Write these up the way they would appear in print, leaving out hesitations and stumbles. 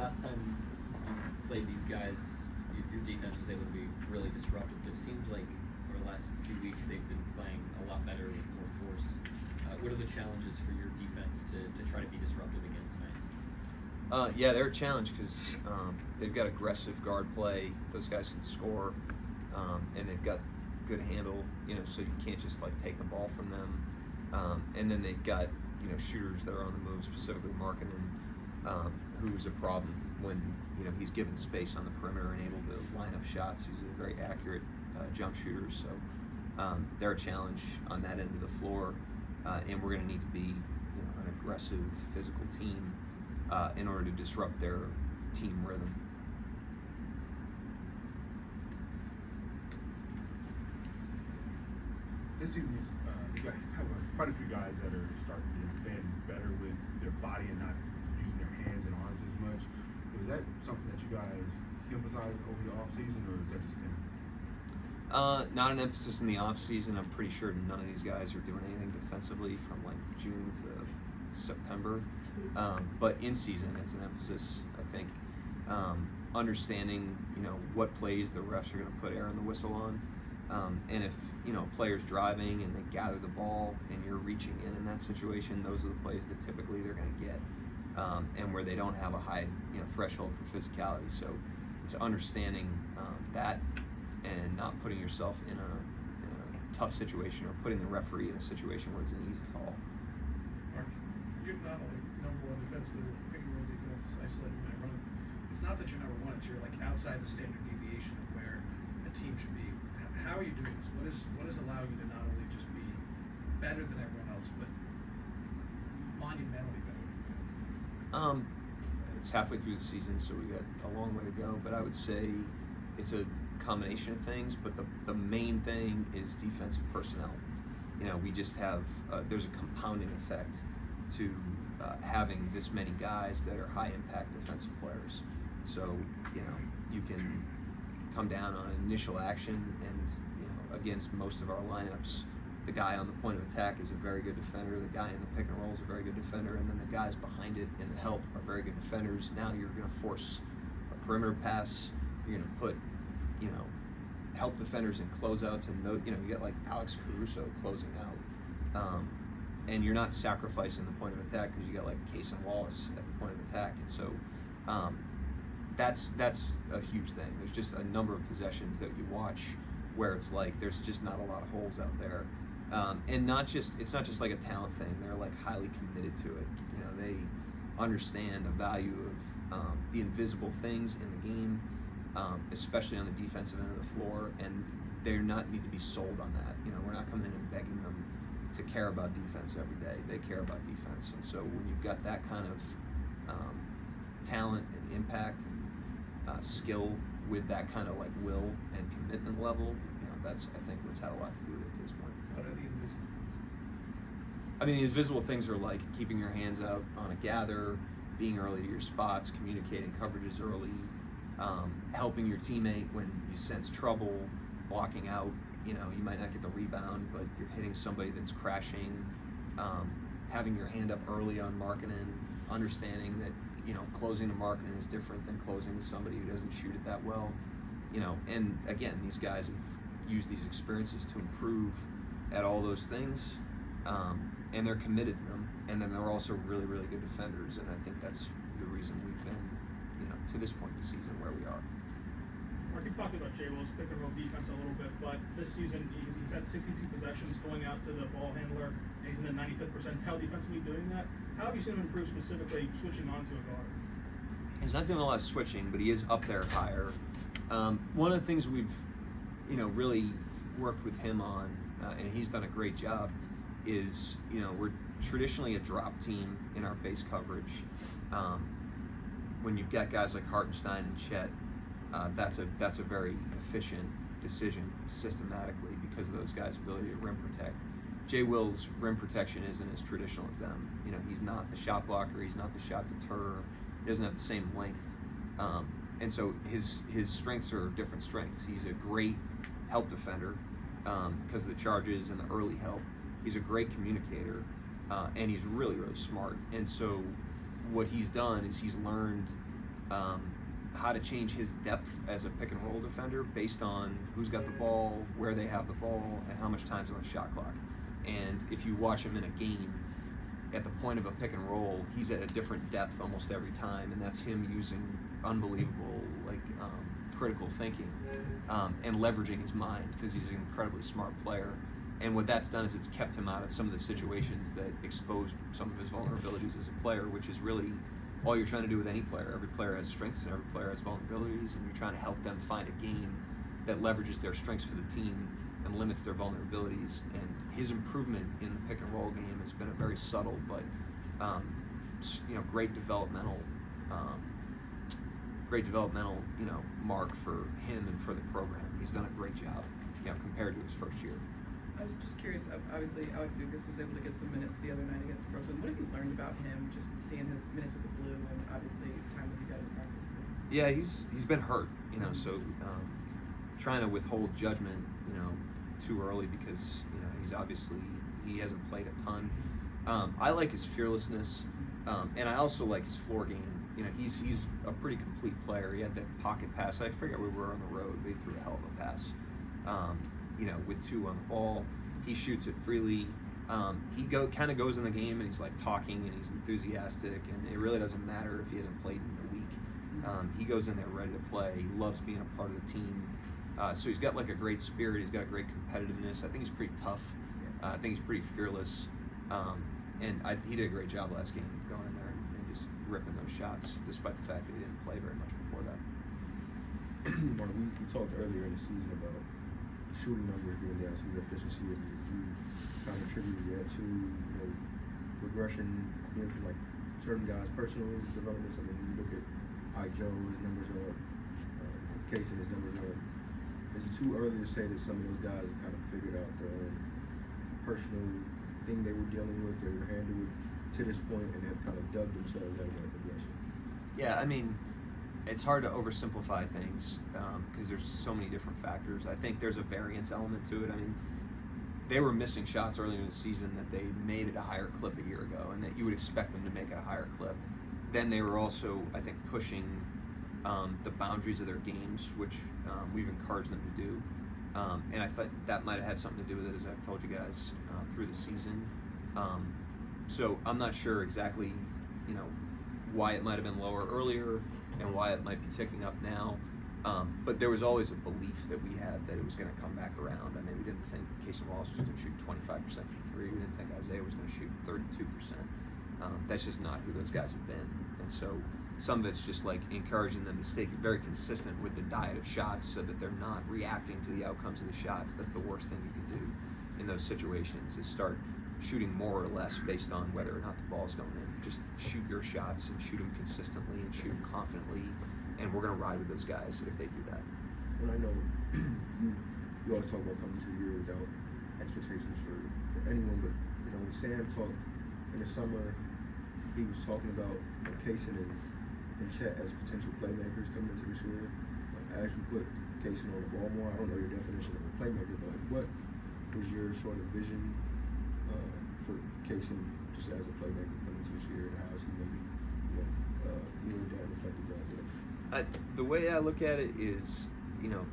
last time you played these guys, your defense was able to be really disruptive. But it seems like over the last few weeks they've been playing a lot better with more force. What are the challenges for your defense to try to be disruptive again tonight? Yeah, they're a challenge because they've got aggressive guard play. Those guys can score, and they've got good handle. So you can't just like take the ball from them. And then they've got shooters that are on the move, specifically Markkanen, who's a problem when he's given space on the perimeter and able to line up shots. He's a very accurate jump shooter, so they're a challenge on that end of the floor, and we're going to need to be an aggressive, physical team in order to disrupt their team rhythm. This season, you guys have quite a few guys that are starting to defend better with their body and not using their hands and arms as much. Is that something that you guys emphasize over the off season, or is that just them? Not an emphasis in the off season. I'm pretty sure none of these guys are doing anything defensively from like June to September. But in season, it's an emphasis. I think understanding what plays the refs are going to put air in the whistle on. And if a player's driving and they gather the ball and you're reaching in that situation, those are the plays that typically they're going to get, and where they don't have a high threshold for physicality. So it's understanding that and not putting yourself in a tough situation or putting the referee in a situation where it's an easy call. Mark, you're not only number one defensive, pick and roll defense, isolated when I run. It's not that you're number one; it's you're like outside the standard deviation of where a team should be. How are you doing this? What is allowing you to not only just be better than everyone else, but monumentally better than everyone else? It's halfway through the season, so we got a long way to go. But I would say it's a combination of things. But the main thing is defensive personnel. We just have there's a compounding effect to having this many guys that are high impact defensive players. So you can come down on an initial action, and against most of our lineups, the guy on the point of attack is a very good defender, the guy in the pick and roll is a very good defender, and then the guys behind it in the help are very good defenders. Now you're going to force a perimeter pass, you're going to put help defenders in closeouts, and you get like Alex Caruso closing out, and you're not sacrificing the point of attack because you got like Cason Wallace at the point of attack. And so that's a huge thing. There's just a number of possessions that you watch where it's like there's just not a lot of holes out there, and it's not just like a talent thing. They're like highly committed to it. They understand the value of the invisible things in the game, especially on the defensive end of the floor, and they need to be sold on that. We're not coming in and begging them to care about defense every day. They care about defense, and so when you've got that kind of talent and impact and skill with that kind of like will and commitment level, that's I think what's had a lot to do with it at this point. What are the invisible things? I mean, these visible things are like keeping your hands out on a gather, being early to your spots, communicating coverages early, helping your teammate when you sense trouble, blocking out. You might not get the rebound, but you're hitting somebody that's crashing, having your hand up early on Markkanen, understanding that closing to Markkanen is different than closing to somebody who doesn't shoot it that well. And again, these guys have used these experiences to improve at all those things, and they're committed to them. And then they're also really, really good defenders, and I think that's the reason we've been, to this point in the season where we are. Mark, you've talked about J-Will's pick and roll defense a little bit, but this season he's had 62 possessions going out to the ball handler, and he's in the 95th percentile defensively doing that. How have you seen him improve specifically switching on to a guard? He's not doing a lot of switching, but he is up there higher. One of the things we've, really worked with him on, and he's done a great job, is, we're traditionally a drop team in our base coverage. When you've got guys like Hartenstein and Chet, that's a very efficient decision systematically because of those guys' ability to rim protect. Jay Will's rim protection isn't as traditional as them. He's not the shot blocker, he's not the shot deterrer, he doesn't have the same length. And so his strengths are different strengths. He's a great help defender because of the charges and the early help. He's a great communicator, and he's really, really smart. And so what he's done is he's learned how to change his depth as a pick and roll defender based on who's got the ball, where they have the ball, and how much time's on the shot clock. And if you watch him in a game, at the point of a pick and roll, he's at a different depth almost every time, and that's him using unbelievable critical thinking and leveraging his mind, because he's an incredibly smart player. And what that's done is it's kept him out of some of the situations that expose some of his vulnerabilities as a player, which is really all you're trying to do with any player. Every player has strengths and every player has vulnerabilities, and you're trying to help them find a game that leverages their strengths for the team and limits their vulnerabilities. And his improvement in the pick and roll game has been a very subtle but great developmental mark for him and for the program. He's done a great job, compared to his first year. I was just curious, obviously Alex Dukas was able to get some minutes the other night against Brooklyn. What have you learned about him, just seeing his minutes with the Blue and obviously time with you guys in practice as well? Yeah, he's been hurt, so trying to withhold judgment, too early, because, he hasn't played a ton. I like his fearlessness, and I also like his floor game. He's a pretty complete player. He had that pocket pass. I forget we were on the road, but he threw a hell of a pass. With 2 on the ball, he shoots it freely. He kind of goes in the game and he's like talking and he's enthusiastic, and it really doesn't matter if he hasn't played in a week. He goes in there ready to play. He loves being a part of the team. So he's got like a great spirit. He's got great competitiveness. I think he's pretty tough. I think he's pretty fearless. And he did a great job last game going in there and just ripping those shots, despite the fact that he didn't play very much before that. Mark, we talked earlier in the season about shooting numbers being down, some of the efficiency of you kind of attributed that to regression being from like certain guys' personal developments. I mean, when you look at Joe, his numbers are up, Cason, his numbers are up. Is it too early to say that some of those guys have kind of figured out their own personal thing they were dealing with, they were handled to this point, and have kind of dug themselves out of that progression? Yeah, I mean, it's hard to oversimplify things because there's so many different factors. I think there's a variance element to it. I mean, they were missing shots earlier in the season that they made at a higher clip a year ago, and that you would expect them to make at a higher clip. Then they were also, I think, pushing the boundaries of their games, which we've encouraged them to do. And I thought that might have had something to do with it, as I've told you guys, through the season. So I'm not sure exactly, why it might have been lower earlier and why it might be ticking up now. But there was always a belief that we had that it was going to come back around. I mean, we didn't think Cason Wallace was going to shoot 25% from 3. We didn't think Isaiah was going to shoot 32%. That's just not who those guys have been. And so some of it's just like encouraging them to stay very consistent with the diet of shots so that they're not reacting to the outcomes of the shots. That's the worst thing you can do in those situations, is start shooting more or less based on whether or not the ball's going in. Just shoot your shots and shoot them consistently and shoot them confidently, and we're going to ride with those guys if they do that. And I know you always talk about coming to a year without expectations for anyone, but when Sam talked in the summer, he was talking about Cason and Chet as potential playmakers coming into this year. As you put Cason on the ball more, I don't know your definition of a playmaker, but what was your sort of vision for Cason just as a playmaker coming into this year, and how is he maybe mirrored that, reflected that? The way I look at it is,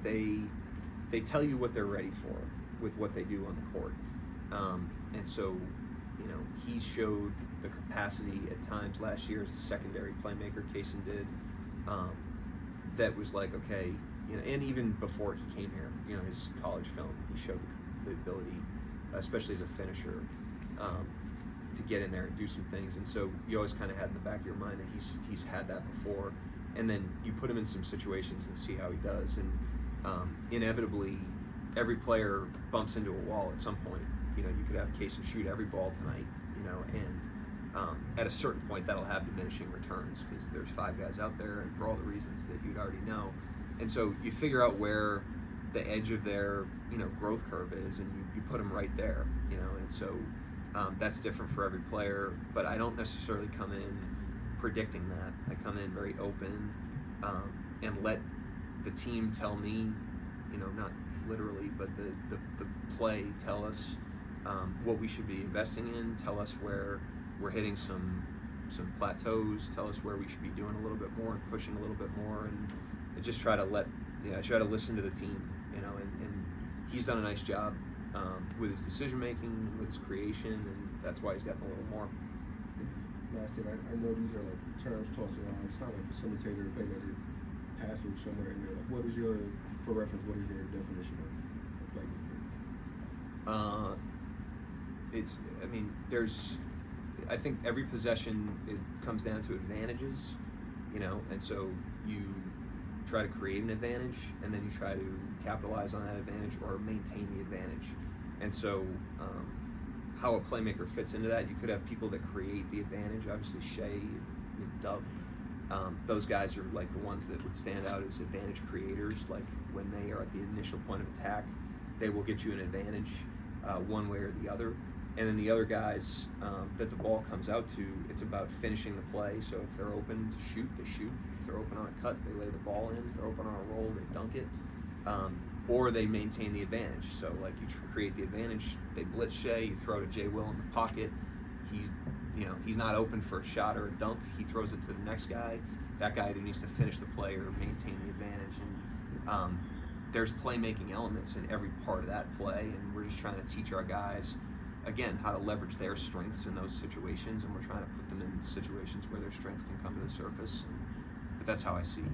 they tell you what they're ready for with what they do on the court, and so he showed the capacity at times last year as a secondary playmaker. Cason did. That was like, okay, and even before he came here, his college film, he showed the ability, especially as a finisher, to get in there and do some things. And so you always kind of had in the back of your mind that he's had that before. And then you put him in some situations and see how he does. And inevitably, every player bumps into a wall at some point. You could have Cason shoot every ball tonight, and at a certain point that'll have diminishing returns because there's 5 guys out there, and for all the reasons that you'd already know. And so you figure out where the edge of their growth curve is, and you put them right there, and so that's different for every player. But I don't necessarily come in predicting that. I come in very open and let the team tell me, not literally, but the play tell us what we should be investing in, tell us where we're hitting some some plateaus, tell us where we should be doing a little bit more, pushing a little bit more, and just try to listen to the team, you know, and he's done a nice job with his decision making, with his creation, and that's why he's gotten a little more. Last thing, I know these are like terms tossed around. It's not like facilitator, playmaker, passer somewhere in there. Like, what is your, for reference, what is your definition of playmaker? I think every possession comes down to advantages, you know, and so you try to create an advantage, and then you try to capitalize on that advantage or maintain the advantage. And so, how a playmaker fits into that, you could have people that create the advantage. Obviously, Shea, Dub, those guys are like the ones that would stand out as advantage creators. Like when they are at the initial point of attack, they will get you an advantage one way or the other. And then the other guys that the ball comes out to, it's about finishing the play. So if they're open to shoot, they shoot. If they're open on a cut, they lay the ball in. If they're open on a roll, they dunk it. Or they maintain the advantage. So like you create the advantage, they blitz Shea, you throw to Jay Will in the pocket. He's not open for a shot or a dunk. He throws it to the next guy. That guy either needs to finish the play or maintain the advantage. And there's playmaking elements in every part of that play, and we're just trying to teach our guys, again, how to leverage their strengths in those situations, and we're trying to put them in situations where their strengths can come to the surface. But that's how I see